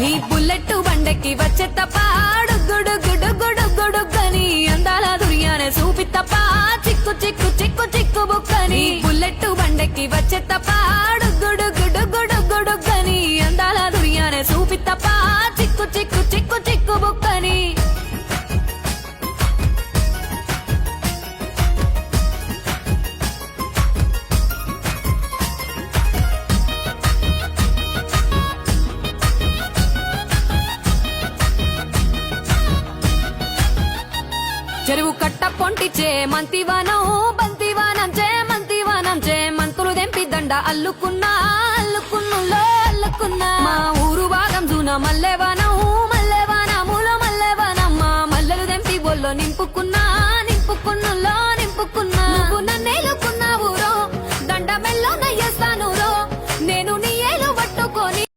నీ బుల్లెట్ బండెక్కి వచ్చే తప్ప గుడుగుడుగుడుగుడుగుడుగని అందాల దుర్యానే చూపి తప్ప చిక్కు చిక్కు చిక్కు చిక్కు బుక్కని బుల్లెట్ బండెక్కి వచ్చే తప్ప గుడుగుడుగుడుగుడుగని అందాల దుర్యానే చూపి తప్ప చిక్కు చిక్కు చిక్కు చిక్కు బుక్కని చెరువు కట్ట పొంటిచే మంతివానం బంతివానం చే మంతులు దెంపి దండ అల్లుకున్నా అల్లుకున్నులో అల్లుకున్నా